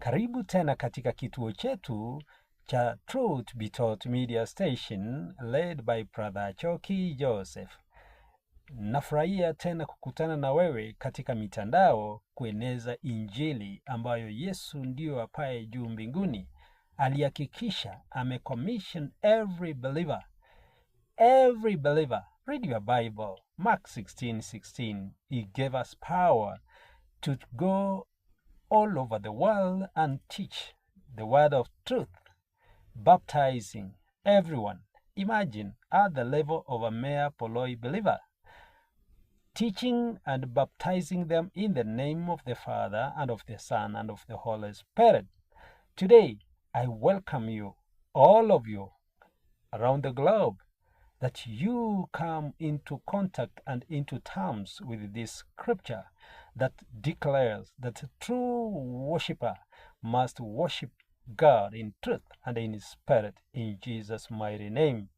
Karibu tena katika kituo chetu cha Truth Be Taught Media Station led by Brother Choki Joseph. Nafurahia tena kukutana na wewe katika mitandao kueneza Injili ambayo Yesu ndio apaye juu mbinguni. Alihakikisha amecommission every believer. Every believer. Read your Bible. Mark 16:16. He gave us power to go all over the world and teach the word of truth, baptizing everyone. Imagine at the level of a mere Poloi believer, teaching and baptizing them in the name of the Father and of the Son and of the Holy Spirit. Today, I welcome you, all of you around the globe, that you come into contact and into terms with this scripture that declares that a true worshiper must worship God in truth and in spirit, in Jesus' mighty name.